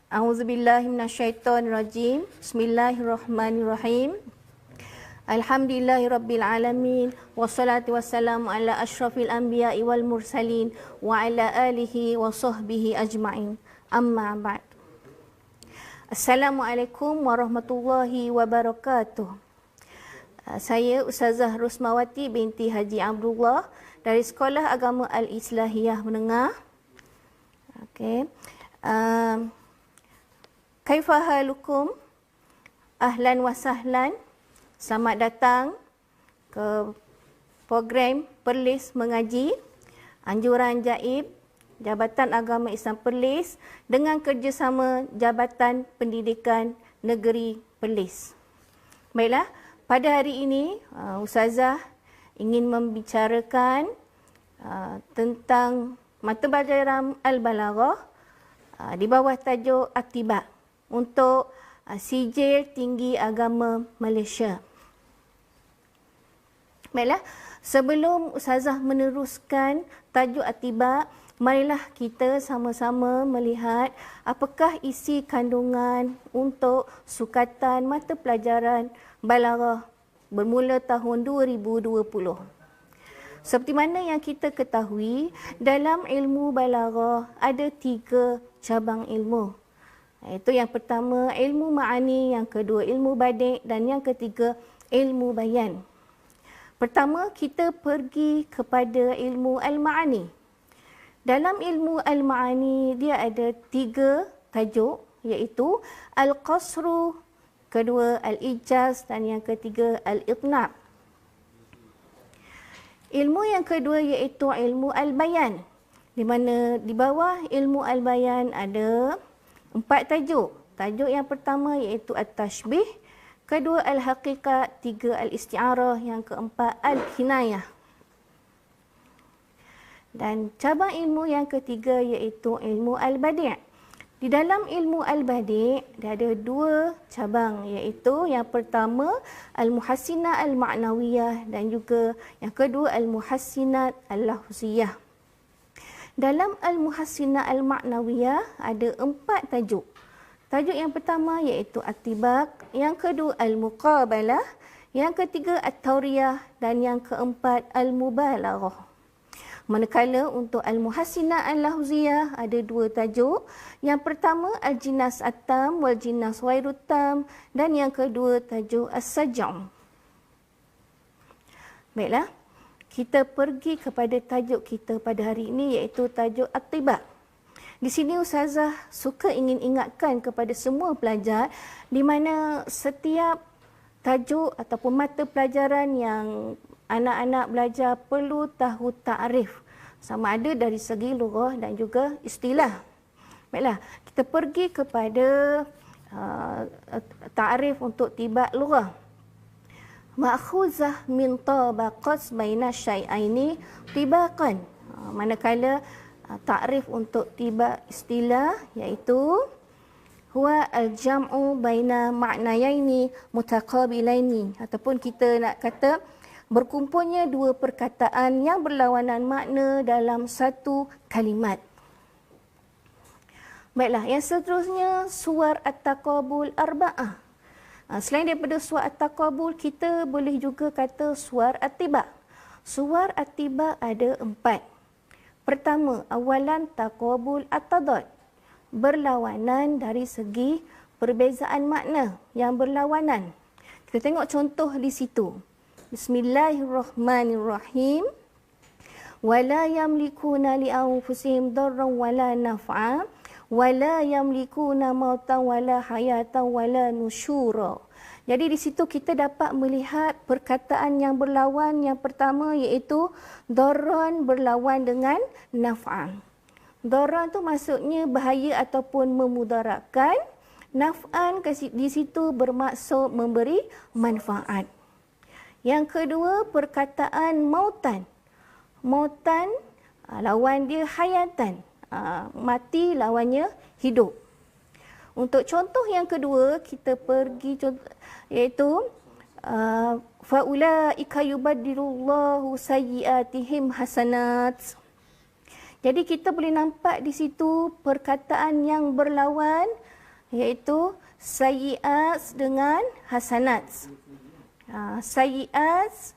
A'udzubillahi minasyaitonirrajim. Bismillahirrahmanirrahim. Alhamdulillahirabbil alamin wassalatu wassalamu ala asyrafil anbiya'i wal mursalin wa ala alihi wa sahbihi ajma'in. Amma ba'd. Assalamualaikum warahmatullahi wabarakatuh. Saya Ustazah Rusmawati binti Haji Abdullah dari Sekolah Agama Al-Islahiyah Menengah. Okey. Kaifa halukum? Ahlan wa sahlan. Selamat datang ke program Perlis Mengaji Anjuran Jaib Jabatan Agama Islam Perlis dengan kerjasama Jabatan Pendidikan Negeri Perlis. Baiklah, pada hari ini Ustazah ingin membicarakan tentang mata pelajaran Al-Balaghah di bawah tajuk Atibak untuk Sijil Tinggi Agama Malaysia. Baiklah, sebelum Ustazah meneruskan tajuk Atibak, marilah kita sama-sama melihat apakah isi kandungan untuk sukatan mata pelajaran Balaghah bermula tahun 2020. Seperti mana yang kita ketahui, dalam ilmu Balaghah ada 3 cabang ilmu. Itu yang pertama ilmu ma'ani, yang kedua ilmu badi' dan yang ketiga ilmu bayan. Pertama kita pergi kepada ilmu al-ma'ani. Dalam ilmu al-ma'ani dia ada 3 tajuk, iaitu al-qasru, kedua al-ijaz dan yang ketiga al-itnab. Ilmu yang kedua iaitu ilmu al-bayan, di mana di bawah ilmu al-bayan ada 4 tajuk. Tajuk yang pertama iaitu at-tashbih, kedua al-haqiqat, 3 al-isti'arah, yang keempat al-kinayah. Dan cabang ilmu yang ketiga iaitu ilmu al-badi'. Di dalam ilmu al-badi' dia ada 2 cabang, iaitu yang pertama al-muhassinah al-ma'nawiyah dan juga yang kedua al-muhassinat al-lafziyah. Dalam al-muhassinah al-ma'nawiyah ada 4 tajuk. Tajuk yang pertama iaitu at-tibak, yang kedua al-muqabalah, yang ketiga at-tauriyah dan yang keempat al-mubalaghah. Manakala untuk al-muhassinah al-lafziyah ada 2 tajuk. Yang pertama al-jinas at-tam wal jinas ghairut tam dan yang kedua tajuk as-saj'um. Baiklah, kita pergi kepada tajuk kita pada hari ini iaitu tajuk at-tibak. Di sini Ustazah suka ingin ingatkan kepada semua pelajar di mana setiap tajuk ataupun mata pelajaran yang anak-anak belajar perlu tahu ta'rif, sama ada dari segi lughah dan juga istilah. Baiklah, kita pergi kepada ta'rif untuk tibak lughah. Ma'khuzah min tabaqat baina syai'aini tibaqan. Manakala ta'rif untuk tibak istilah iaitu huwa al-jam'u baina ma'nayaini mutaqabilaini, ataupun kita nak kata berkumpulnya 2 perkataan yang berlawanan makna dalam satu kalimat. Baiklah, yang seterusnya suwar at-taqabul arba'ah. Selain daripada suwar at-taqabul, kita boleh juga kata suwar at-tibak. Suwar at-tibak ada 4. Pertama, awalan taqabul at-tadad, berlawanan dari segi perbezaan makna yang berlawanan. Kita tengok contoh di situ. Bismillahirrahmanirrahim. Wala yamlikuna li anfusihim darran wala naf'a wala yamlikuna mautan wala hayatan wala nusyura. Jadi di situ kita dapat melihat perkataan yang berlawan. Yang pertama iaitu darran berlawan dengan naf'an. Darran tu maksudnya bahaya ataupun memudaratkan. Naf'an di situ bermaksud memberi manfaat. Yang kedua perkataan mautan. Mautan lawan dia hayatan. Mati lawannya hidup. Untuk contoh yang kedua, kita pergi contoh, iaitu faulaika yubaddilullahu sayyiatihim hasanat. Jadi kita boleh nampak di situ perkataan yang berlawan iaitu sayyi'at dengan hasanat. Sayyi'at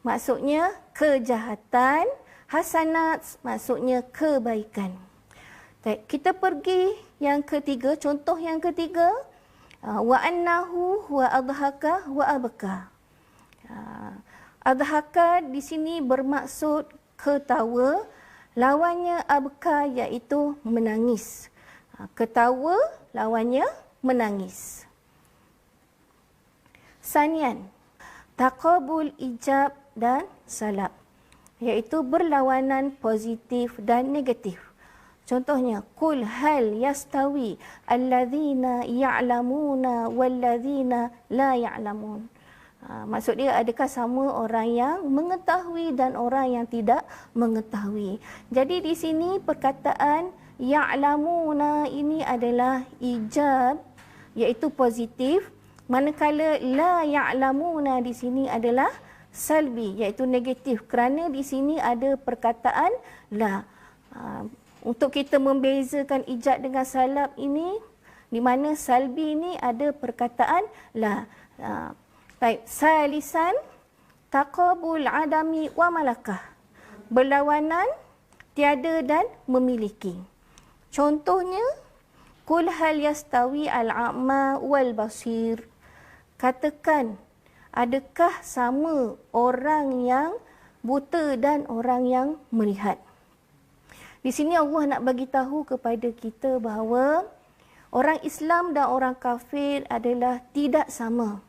maksudnya kejahatan, hasanat maksudnya kebaikan. Kita pergi yang ketiga, contoh yang ketiga, wa annahu huwa adhaka wa abka. Adhaka di sini bermaksud ketawa, lawannya abka iaitu menangis. Ketawa lawannya menangis. Sanian, taqabul ijab dan salab, iaitu berlawanan positif dan negatif. Contohnya, qul hal yastawi alladzina ya'lamuna walladzina la ya'lamun. Maksud dia, adakah sama orang yang mengetahui dan orang yang tidak mengetahui. Jadi di sini perkataan ya'lamuna ini adalah ijab, iaitu positif. Manakala la ya'lamuna di sini adalah salbi, iaitu negatif. Kerana di sini ada perkataan la. Untuk kita membezakan ijab dengan salab ini, di mana salbi ini ada perkataan la. Baik, salisan taqabul adami wa malakah. Berlawanan tiada dan memiliki. Contohnya, qul hal yastawi al-a'ma wal basir. Katakan, adakah sama orang yang buta dan orang yang melihat? Di sini Allah nak bagi tahu kepada kita bahawa orang Islam dan orang kafir adalah tidak sama.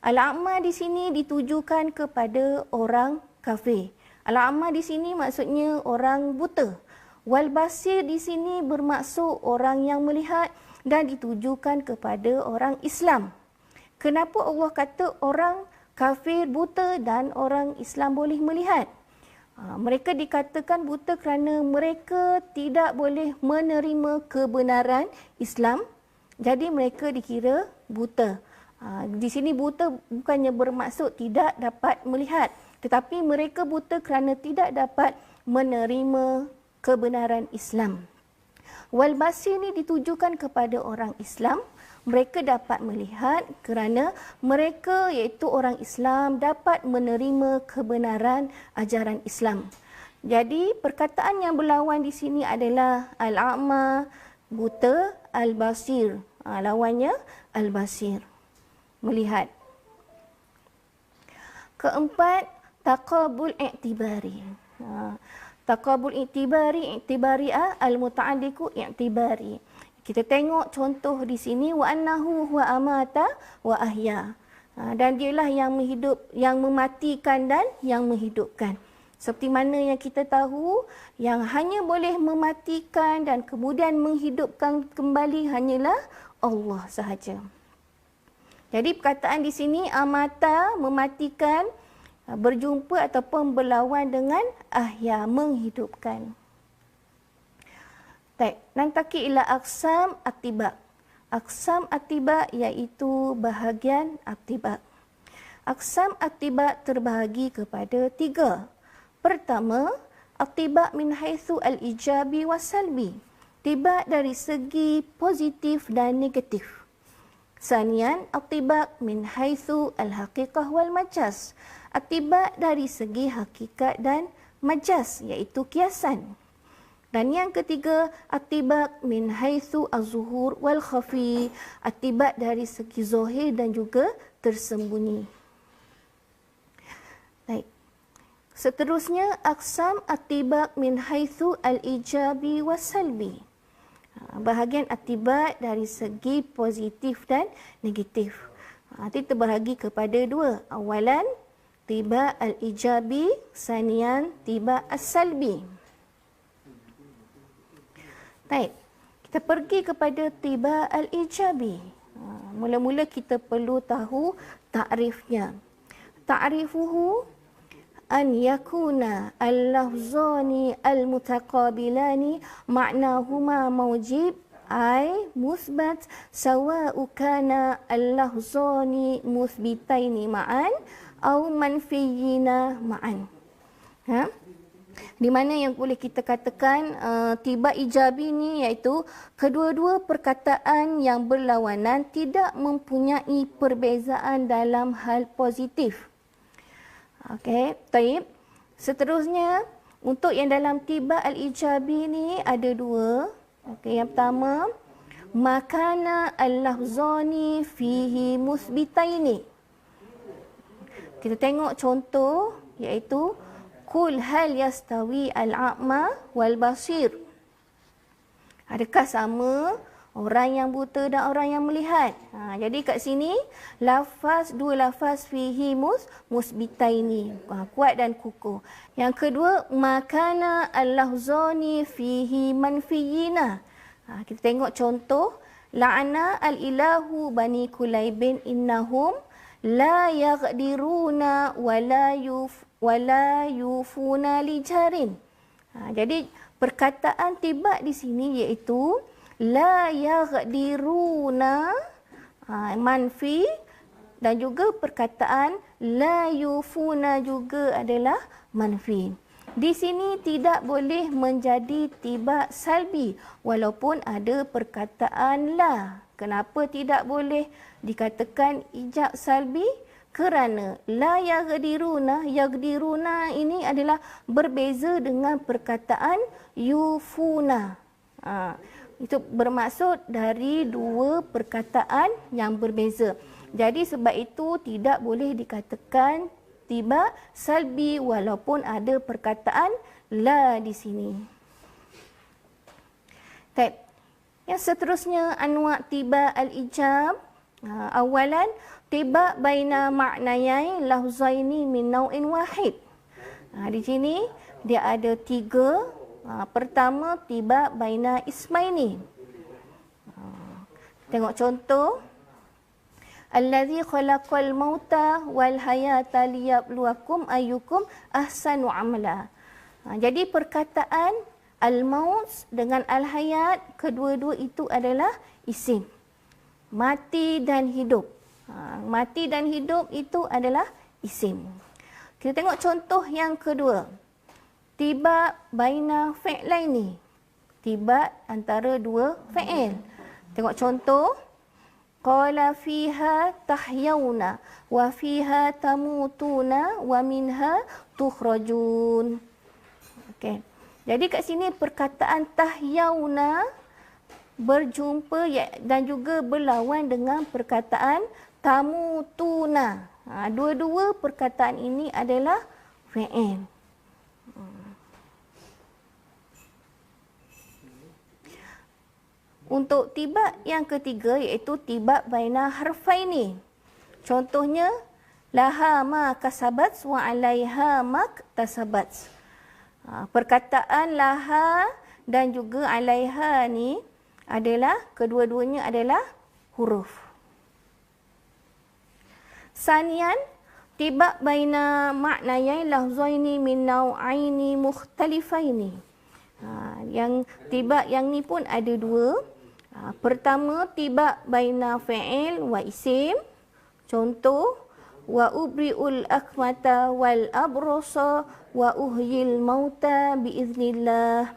Al-a'ma di sini ditujukan kepada orang kafir. Al-a'ma di sini maksudnya orang buta. Wal basir di sini bermaksud orang yang melihat dan ditujukan kepada orang Islam. Kenapa Allah kata orang kafir buta dan orang Islam boleh melihat? Mereka dikatakan buta kerana mereka tidak boleh menerima kebenaran Islam. Jadi mereka dikira buta. Di sini buta bukannya bermaksud tidak dapat melihat, tetapi mereka buta kerana tidak dapat menerima kebenaran Islam. Wal basir ini ditujukan kepada orang Islam. Mereka dapat melihat kerana mereka iaitu orang Islam dapat menerima kebenaran ajaran Islam. Jadi perkataan yang berlawan di sini adalah al-a'ma, buta, al-basir. Lawannya al-basir, melihat. Keempat, taqabul i'tibari. Taqabul i'tibari, al-muta'alliqu i'tibari. Kita tengok contoh di sini, wa annahu huwa amata wa ahya. Dan dialah yang mematikan dan yang menghidupkan. Seperti mana yang kita tahu, yang hanya boleh mematikan dan kemudian menghidupkan kembali hanyalah Allah sahaja. Jadi perkataan di sini amata, mematikan, berjumpa ataupun berlawan dengan ahya, menghidupkan. Baik, nantaki ila aqsam atibak. Aqsam atibak iaitu bahagian atibak. Aqsam atibak terbahagi kepada 3. Pertama, atibak min haitsu al-ijabi was-salbi. Tibak dari segi positif dan negatif. Sanian, atibak min haitsu al-haqiqah wal majaz. Atibak dari segi hakikat dan majaz, iaitu kiasan. Dan yang ketiga, atibak min haitsu az-zuhur wal khafi. Atibak dari segi zahir dan juga tersembunyi. Baik. Seterusnya, aqsam atibak min haitsu al-ijabi was-salbi. Bahagian atibak dari segi positif dan negatif. Nanti terbahagi kepada 2. Awalan, tibak al-ijabi. Sanian, tibak as-salbi. Baik, kita pergi kepada tibak al-ijabi. Mula-mula kita perlu tahu ta'rifnya. Ta'rifuhu an yakuna al-lafzani al-mutaqabilani ma'nahuma mawjib ay musbat sawa'u kana al-lafzani musbitaini ma'an aw manfiyina ma'an. Di mana yang boleh kita katakan tiba ijabi ni iaitu kedua-dua perkataan yang berlawanan tidak mempunyai perbezaan dalam hal positif. Okey, baik. Seterusnya untuk yang dalam tiba al-ijabi ni ada dua. Okey, yang pertama makana al-lafzani fihi musbitaini. Kita tengok contoh iaitu Kul hal yastawi al-a'ma wal basir. Adakah sama orang yang buta dan orang yang melihat? Jadi kat sini dua lafaz fihi musbitaini, kuat dan kukuh. Yang kedua makana al-lafzani fihi manfiyina. Kita tengok contoh la'ana al-ilahu bani kulaibin innahum la yaqdiruna wala yufuna li jarin. Jadi perkataan tiba di sini iaitu la yaqdiruna manfi dan juga perkataan la yufuna juga adalah manfi. Di sini tidak boleh menjadi tiba salbi walaupun ada perkataan la. Kenapa tidak boleh dikatakan ijab salbi? Kerana la yaqdiruna ini adalah berbeza dengan perkataan yufuna. Itu bermaksud dari dua perkataan yang berbeza. Jadi sebab itu tidak boleh dikatakan tiba salbi walaupun ada perkataan la di sini. Baik. Yang seterusnya anwa' tiba al-ijab. Awalan tiba baina maknayai lafzaini min nau'in wahid. Di sini dia ada tiga. Pertama tiba baina ismaini. Tengok contoh. Allazi khalaqal mauta wal hayata liyabluwakum ayyukum ahsanu amala. Jadi perkataan al-maut dengan al-hayat, kedua-dua itu adalah isim. Mati dan hidup. Mati dan hidup itu adalah isim. Kita tengok contoh yang kedua. Tiba baina fi'laini. Tiba antara dua fi'il. Tengok contoh. Qala fiha tahyawna wa fiha tamutuna wa minha tukhrajun. Okey. Jadi kat sini perkataan tahyawna berjumpa dan juga berlawan dengan perkataan tamutuna. Dua-dua perkataan ini adalah fi'il. Untuk tiba yang ketiga iaitu tiba baina harfaini. Contohnya laha ma kasabat wa alaiha ma tasabat. Perkataan laha dan juga alaiha ni adalah kedua-duanya adalah huruf. Sanian tiba baina maknayai lafzaini min nau'aini mukhtalifaini. Yang tiba yang ni pun ada dua. Pertama tiba baina fi'il wa isim. Contoh wa ubri'ul akmata wal abrasa wa uhyil mauta biiznillah.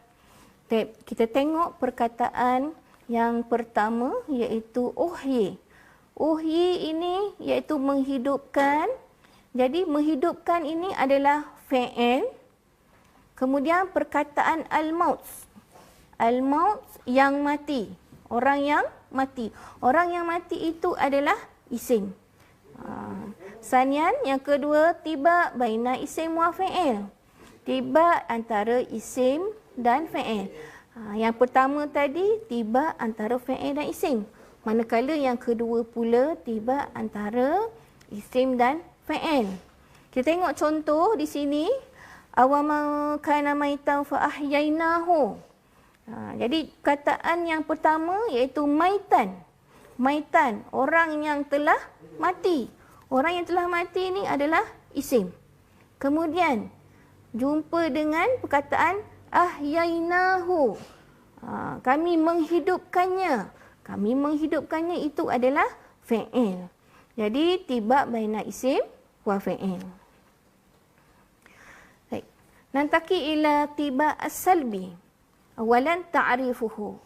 Kita tengok perkataan yang pertama iaitu uhyi. Uhyi ini iaitu menghidupkan. Jadi menghidupkan ini adalah fi'il. Kemudian perkataan al-maut. Al-maut yang mati. Orang yang mati. Orang yang mati itu adalah isim. Sanian yang kedua tiba baina isim wa fi'il. Tiba antara isim dan fi'il. Yang pertama tadi tiba antara fi'il dan isim. Manakala yang kedua pula tiba antara isim dan fi'il. Kita tengok contoh di sini. Awama kana maitan fa ahyainahu. Jadi kataan yang pertama iaitu maitan. Maitan, orang yang telah mati. Orang yang telah mati ini adalah isim. Kemudian jumpa dengan perkataan ahyainahu. Kami menghidupkannya. Kami menghidupkannya itu adalah fi'il. Jadi tiba baina isim wa fi'il. Nantaki ila tiba as-salbi. Awalan ta'rifuhu.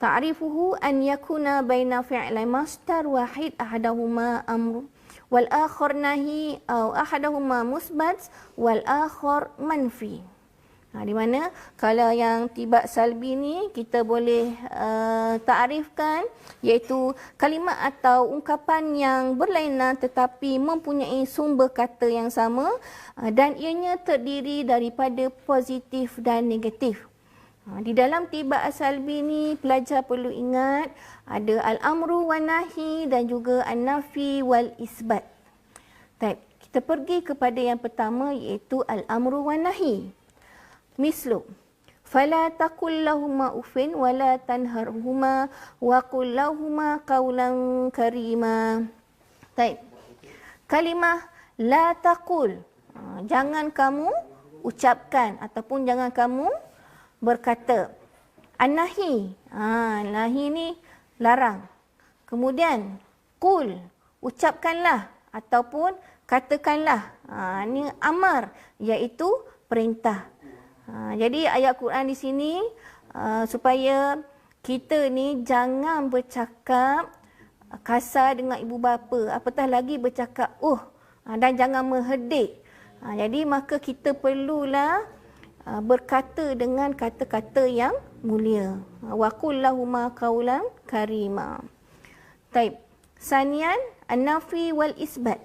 Ta'rifuhu an yakuna baina fi'lai masdar wahid ahadahuma amru wal akhar nahi atau ahadahuma musbat wal akhar manfi. Di mana kalau yang tiba salbi ni kita boleh takrifkan iaitu kalimat atau ungkapan yang berlainan tetapi mempunyai sumber kata yang sama dan ianya terdiri daripada positif dan negatif. Di dalam tiba salbi ni pelajar perlu ingat ada al-amru wan nahi dan juga an-nafi wal isbat. Baik, kita pergi kepada yang pertama iaitu al-amru wan nahi. Mislu fala taqul lahumā uffin wa la tanharhumā wa qul lahumā qawlan karīmā. Baik. Kalimah la taqul, jangan kamu ucapkan ataupun jangan kamu berkata. An-nahi, nahi ni larang. Kemudian qul, ucapkanlah ataupun katakanlah. Ini amar iaitu perintah. Jadi ayat Quran di sini supaya kita ni jangan bercakap kasar dengan ibu bapa, apatah lagi bercakap dan jangan mengherdik. Jadi maka kita perlulah berkata dengan kata-kata yang mulia. Wa qul lahumā qawlan karīmā. Baik. Sanian an-nafi wal isbat.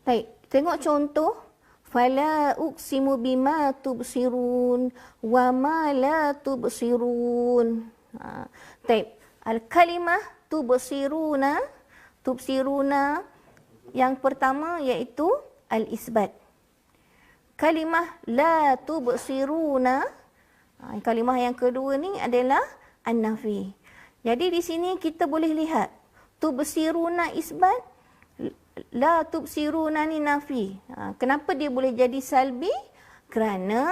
Baik, tengok contoh. Fala uqsimu bima tubsirun wa ma la tubsirun. Baik, al-kalimah tubsiruna yang pertama iaitu al-isbat. Kalimah la tubsiruna, kalimah yang kedua ni adalah an-nafi. Jadi di sini kita boleh lihat tubsiruna isbat, la tubsiruna ni nafi. Kenapa dia boleh jadi salbi? Kerana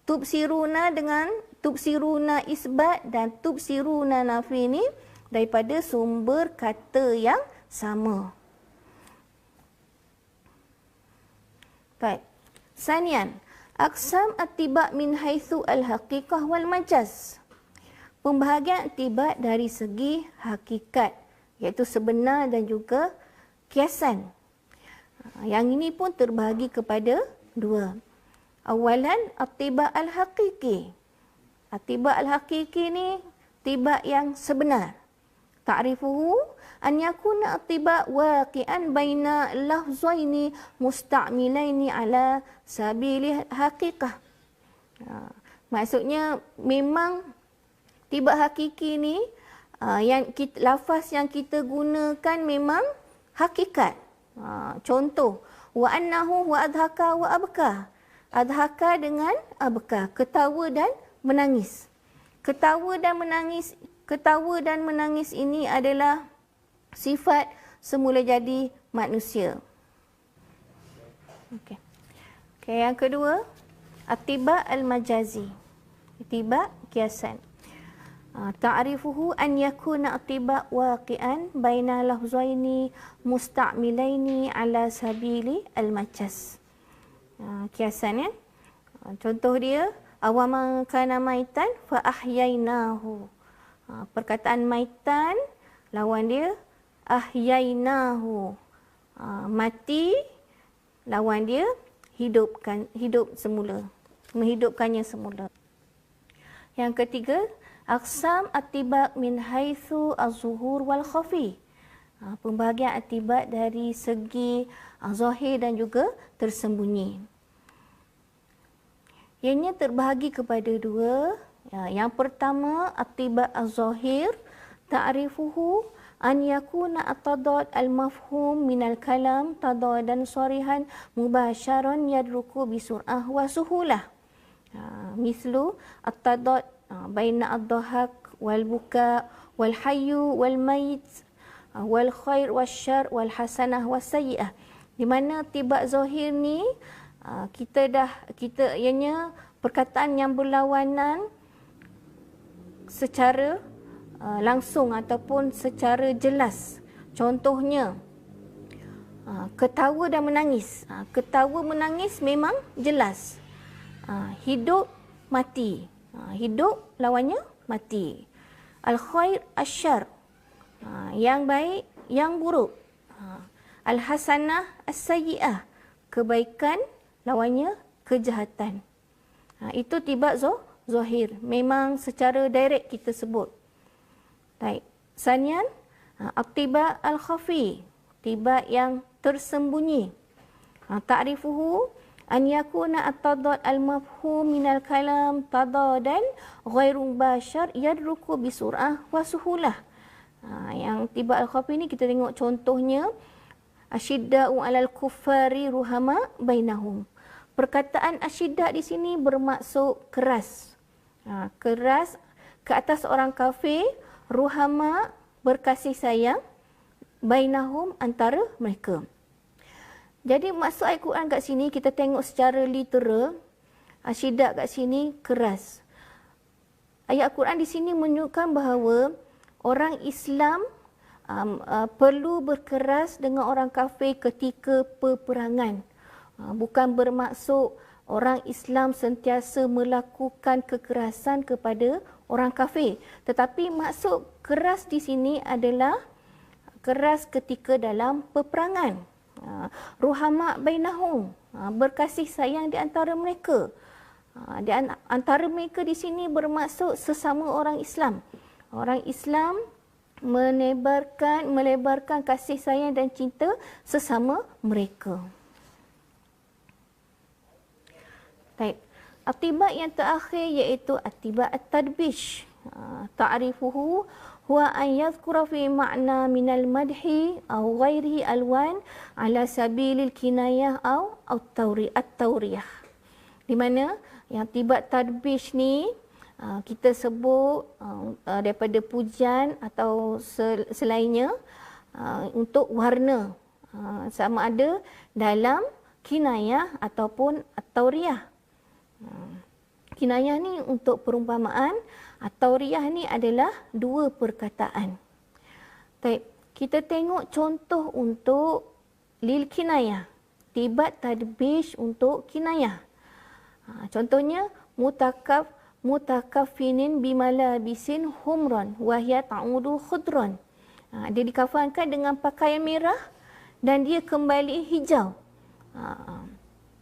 tubsiruna dengan tubsiruna isbat dan tubsiruna nafi ni daripada sumber kata yang sama. Baik. Sanian, aqsam at-tiba' min haitsu al-haqiqah wal majaz. Pembahagian tiba dari segi hakikat, iaitu sebenar dan juga kiasan. Yang ini pun terbahagi kepada dua. Awalan, at-tiba' al-haqiqi. At-tiba' al-haqiqi ni tiba' yang sebenar. Ta'rifuhu an yakuna at-tiba' waqi'an baina lafzaini musta'milaini ala sabili haqiqah. Maksudnya memang tiba' hakiki ni lafaz yang kita gunakan memang hakikat. Contoh, wa annahu wa adhaka wa abka. Adhaka dengan abka, ketawa dan menangis. Ketawa dan menangis ini adalah sifat semula jadi manusia. Okey, yang kedua, at-tiba' al-majazi. Tiba' kiasan. Ta'rifuhu an yakuna at-tiba' waqi'an baina lafzaini musta'milaini ala sabili al-majaz. Kiasan ya. Contoh dia, awaman kana maitan fa ahyainahu. Perkataan maitan lawan dia ahyainahu. Mati lawan dia hidup semula. Menghidupkannya semula. Yang ketiga, aqsam at-tiba' min haitsu az-zuhur wal khafi. Pembahagian at-tiba' dari segi zahir dan juga tersembunyi. Ianya terbahagi kepada dua. Yang pertama, at-tiba' az-zahir, ta'rifuhu an yakuna at-tadad al-mafhum min al-kalam tadadan sarihan mubasharan yadruku bisur'ah wa suhulah. Mislu at-tadad baina ad-dhahak wal buka wal hayyu wal mayit wal khair wasyarr wal hasanah was sayyi'ah. Di mana tiba' zahir ni kita ianya perkataan yang berlawanan secara langsung ataupun secara jelas. Contohnya ketawa dan menangis. Ketawa menangis memang jelas. Hidup, mati. Hidup lawannya mati. Al-khair, asyar. Yang baik, yang buruk. Al-hasanah, as-sayyi'ah. Kebaikan lawannya kejahatan. Itu tibak zahir. Memang secara direct kita sebut. Baik. Sanian, at-tibak al-khafi. Tibak yang tersembunyi. Ta'rifuhu an yakuna at-tadad al-mafhum minal kalam tadadan ghairu mubashar yadruku bisur'ah wa suhulah. Yang tibak al-khafi ni kita tengok contohnya, asyidda'u 'alal kuffari ruhama bainahum. Perkataan asyidda' di sini bermaksud keras. Keras ke atas orang kafir, ruhama berkasih sayang, bainahum antara mereka. Jadi maksud ayat Quran kat sini kita tengok secara literal, asyidda' kat sini keras. Ayat Quran di sini menunjukkan bahawa orang Islam perlu berkeras dengan orang kafir ketika peperangan. Bukan bermaksud orang Islam sentiasa melakukan kekerasan kepada orang kafir. Tetapi maksud keras di sini adalah keras ketika dalam peperangan. Ruhama bainahum, berkasih sayang di antara mereka. Di antara mereka di sini bermaksud sesama orang Islam. Orang Islam melebarkan kasih sayang dan cinta sesama mereka. Baik. Atibak yang terakhir iaitu atibak at-tadbish. Ta'rifuhu huwa an yadhkura fi ma'na minal madhi aw ghairihi alwan ala sabilil kinayah aw at-tawriyah. Di mana yang tibak tadbish ni kita sebut daripada pujian atau selainnya untuk warna, sama ada dalam kinayah ataupun at-tawriyah. Kinayah ni untuk perumpamaan, at-tawriyah ni adalah dua perkataan. Baik, kita tengok contoh untuk lil kinayah, tibat tadbish untuk kinayah. Contohnya mutakafinin bimalabisin humran wahya ta'udu khudran. Dia dikafankan dengan pakaian merah dan dia kembali hijau.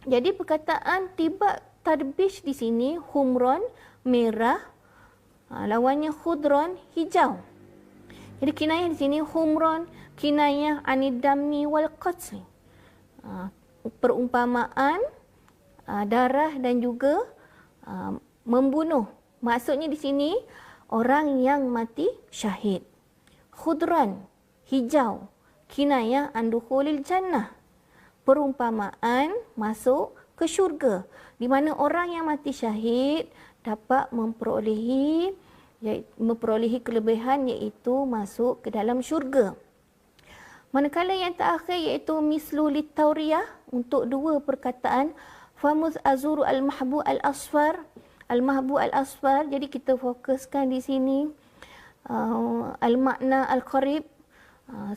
Jadi perkataan tibat tadbish di sini humran merah, lawannya khudran hijau. Jadi kinayah di sini humran kinayah anidami wal qatl. Perumpamaan darah dan juga membunuh. Maksudnya di sini orang yang mati syahid. Khudran hijau kinayah an dukhulil jannah. Perumpamaan masuk ke syurga, di mana orang yang mati syahid dapat memperolehi kelebihan iaitu masuk ke dalam syurga. Manakala yang terakhir iaitu mislu litawriyah untuk dua perkataan famuz azuru al-mahbu al-asfar. Al-mahbu al-asfar, jadi kita fokuskan di sini al-makna al-qarib,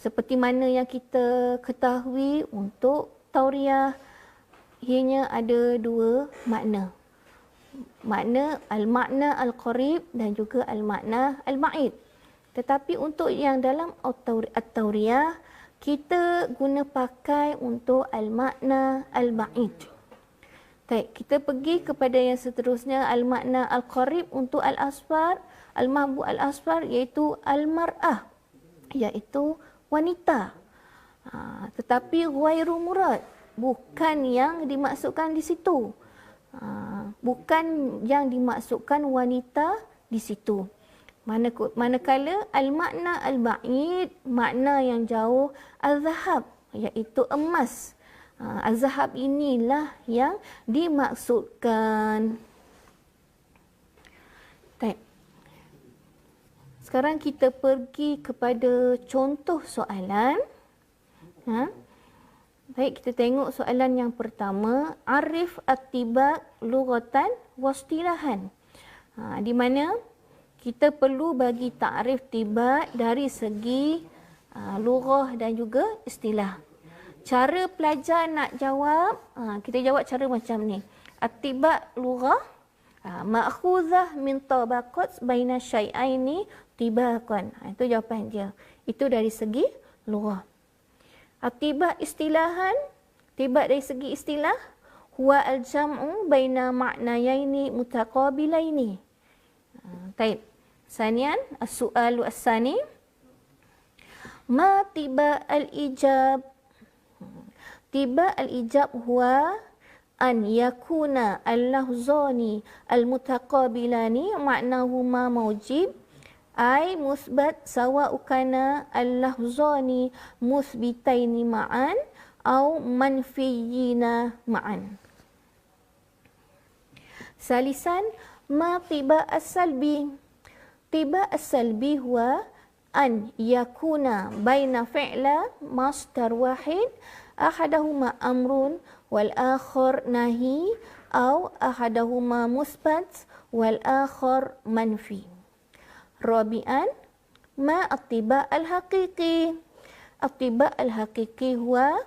seperti mana yang kita ketahui untuk tawriyah ianya ada dua makna. Makna al-makna al-qarib dan juga al-makna al-ba'id. Tetapi untuk yang dalam at-tawriyah kita guna pakai untuk al-makna al-ba'id. Baik, kita pergi kepada yang seterusnya, al-makna al-qarib untuk al-asfar, al-mahbu al-asfar iaitu al-mar'ah, iaitu wanita. Tetapi ghairu murad, bukan yang dimaksudkan di situ. Bukan yang dimaksudkan wanita di situ. Manakala al-makna al-ba'id, makna yang jauh, al-zahab, iaitu emas. Az-zahab inilah yang dimaksudkan. Baik. Sekarang kita pergi kepada contoh soalan. Baik, kita tengok soalan yang pertama. Arif at-tibak lughatan wastilahan. Di mana kita perlu bagi takrif tibak dari segi lughah dan juga istilah. Cara pelajar nak jawab, kita jawab cara macam ni. At-tiba' lughah ma'khuzah min tabaqat baina syai'aini tibaqan. Itu jawapan dia. Itu dari segi lughah. At-tiba' istilahan, tiba' dari segi istilah, huwa al-jam'u baina ma'nayaini mutaqabilaini. Baik. Sanian, as-su'alu as-sani. Ma tiba al-ijab? Tiba al-ijab huwa an yakuna al-lafzani al-mutaqabilani ma'nahuma mawjib ay musbat sawa'u kana al-lafzani musbitaini ma'an au manfiyina ma'an. Salisan, ma tiba as-salbi? Tiba as-salbi huwa an yakuna baina fi'la masdar wahid ahadahuma amrun wal akhar nahi au ahadahuma musbat wal akhar manfi. Rabi'an, ma at-tiba al-haqiqi? At-tiba al-haqiqi huwa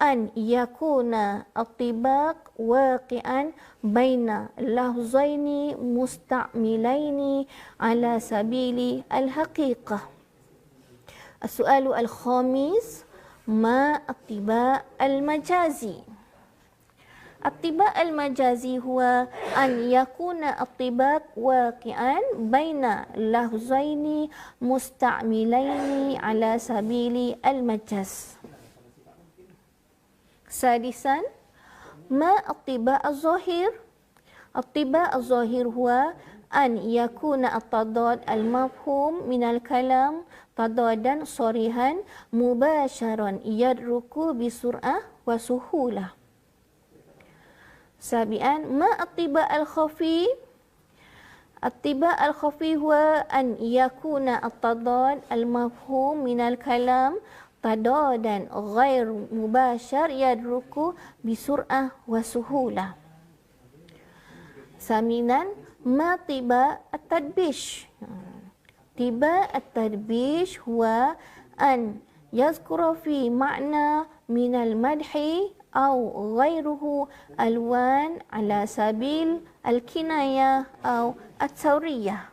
an yakuna at-tibaq waqi'an baina lafzaini musta'milaini ala sabili al-haqiqah. As-su'alu al-khamis, ma at-tiba al-majazi? At-tiba al-majazi huwa an yakuna at-tibaq waqi'an baina lafzaini musta'milaini ala sabili al-majaz. Sadisan, ma at-tiba az-zahir? At-tiba az-zahir huwa an yakuna at-tadad al-mafhum min al-kalam tadadan sarihan mubasharan yadruku bisur'ah wa suhulah. Sabian, ma at-tiba al-khafi? At-tiba al-khafi huwa an yakuna at-tadad al-mafhum min al-kalam tadadan ghair mubashar yadruku bisur'ah wa suhulah. Saminan, ma tiba at-tadbish? Tiba at-tadbish huwa an yazkura fi ma'na min al-madhi au ghairuhu alwan ala sabil al-kinayah au at-tawriyah.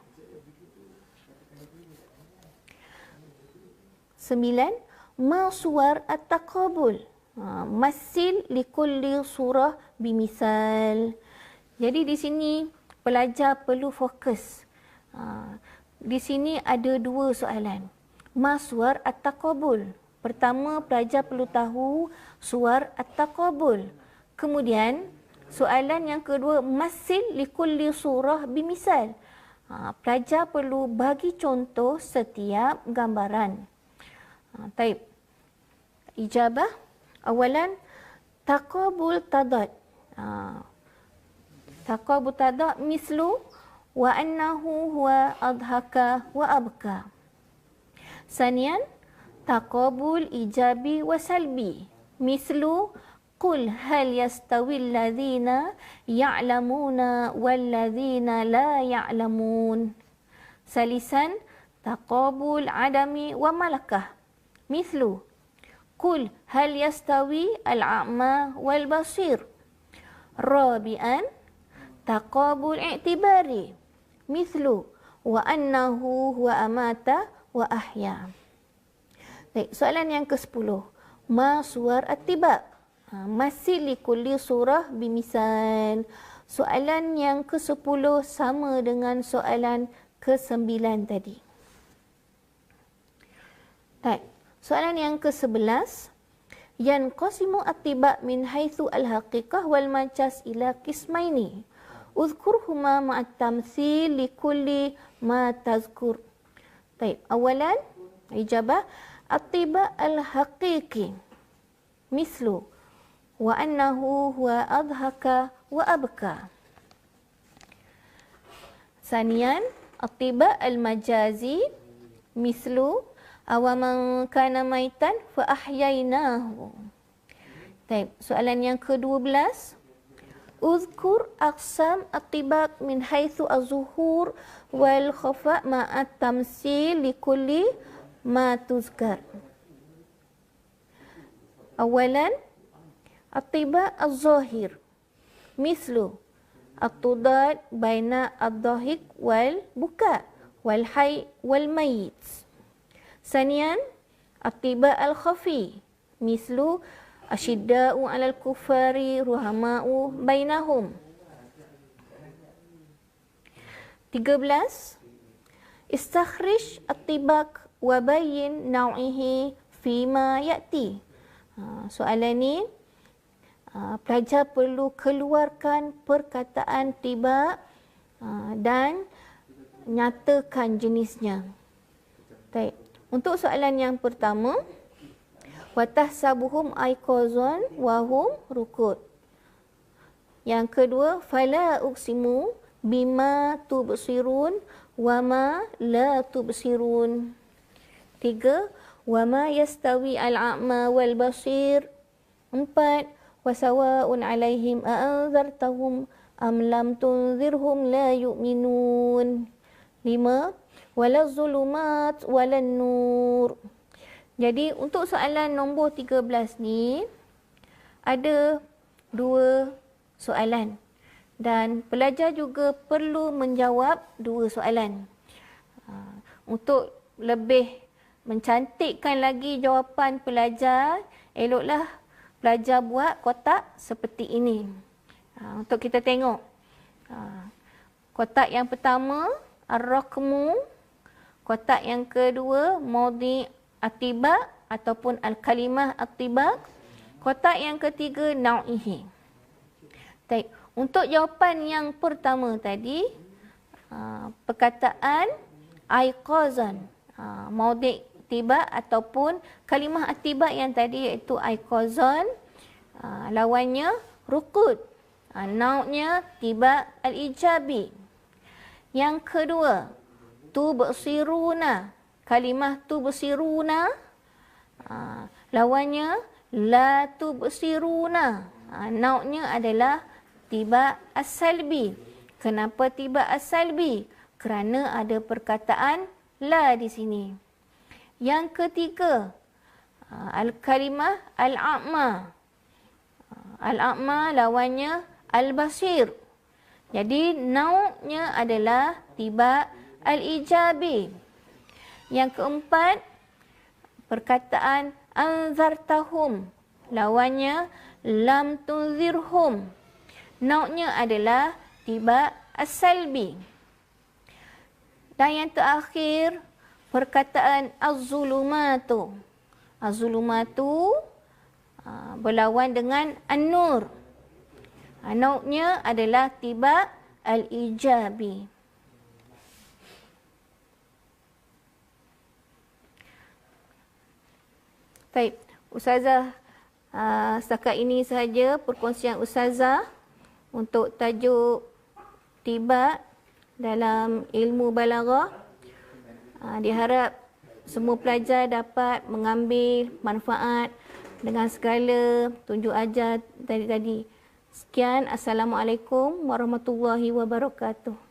9. Ma suwar at-taqabul? Masil likulli surah bimisal. Jadi di sini pelajar perlu fokus. Di sini ada dua soalan. Ma suwar at-taqabul? Pertama, pelajar perlu tahu suwar at-taqabul. Kemudian, soalan yang kedua, masil likulli surah bimisal. Pelajar perlu bagi contoh setiap gambaran. Taib. Ijabah. Awalan, taqabul tadad. Taqabul tadad mislu wa annahu huwa adhaka wa abka. Sanian, taqabul ijabi wa salbi mislu qul hal yastawi alladhina ya'lamuna walladhina la ya'lamun. Salisan, taqabul adami wa malakah mislu qul hal yastawi al-a'ma wal basir. Rabi'an, taqabul i'tibari mislu wa annahu huwa amata wa ahya. Baik, soalan yang ke-10. Ma suwar at-tiba? Masih likulli surah bimisal. Soalan yang ke-10 sama dengan soalan ke-9 tadi. Baik, soalan yang ke-11. Yanqasimu at-tiba min haitsu al-haqiqah wal majaz ila qismaini. Uzkurhuma ma'at tamthil likulli ma tazkur. Baik, awalan ijabah at-tiba al-haqiqi mislu wa annahu huwa adhaka wa abka. Sanian, at-tiba al-majazi mislu awaman kana maitan fa ahyainahu. Baik, soalan yang ke-12. Uzkur aqsam at-tibaq min haitsu az-zuhur wal khafa ma'at tamsil likulli ma tuzkar. Awalan, at-tibaq az-zahir mislu at-tudad baina ad-dhahik wal buka wal hayy wal mayyit. Sanian at-tiba al-khafi mislu asyidda'u 'alal kuffari ruhama'u bainahum. 13. Istakhrij at-tibak wa bayyin naw'ihi fima ya'ti. Soalan ni pelajar perlu keluarkan perkataan tibak dan nyatakan jenisnya. Baik. Untuk soalan yang pertama, watahsabuhum aiqazan wa hum rukud. Yang kedua, fala uqsimu bima tubsirun wa ma la tubsirun. 3. Wa ma yastawi al-a'ma wal basir. 4. Wa sawa'un 'alaihim a'anzartahum am lam tunzirhum la yu'minun. 5. Wala zulumat wala nur. Jadi untuk soalan nombor 13 ni ada 2 soalan dan pelajar juga perlu menjawab 2 soalan. Untuk lebih mencantikkan lagi jawapan pelajar, eloklah pelajar buat kotak seperti ini. Untuk kita tengok. Kotak yang pertama, ar-raqmu. Kotak yang kedua, maudhi' at-tibak ataupun al-kalimah at-tibak. Kotak yang ketiga, nau'ihi. Baik, untuk jawapan yang pertama tadi, perkataan aiqazan, maudhi' tibak ataupun kalimah at-tibak yang tadi iaitu aiqazan, lawannya rukud. Nau'nya tibak al-ijabi. Yang kedua, tubsiruna. Kalimah tubsiruna, lawannya la tubsiruna. Nau'nya adalah tibak as-salbi. Kenapa tibak as-salbi? Kerana ada perkataan la di sini. Yang ketiga, al-kalimah al-a'ma. Al-a'ma lawannya al-basir. Jadi nau'nya adalah tibak al-ijabi. Yang keempat, perkataan anzartahum. Lawannya lam tunzirhum. Nau'nya adalah tibak as-salbi. Dan yang terakhir, perkataan az-zulumatu. Az-zulumatu berlawan dengan an-nur. Nau'nya adalah tibak al-ijabi. Baik, Ustazah, setakat ini sahaja perkongsian Ustazah untuk tajuk tibak dalam ilmu balaghah. Diharap semua pelajar dapat mengambil manfaat dengan segala tunjuk ajar tadi. Sekian, Assalamualaikum warahmatullahi wabarakatuh.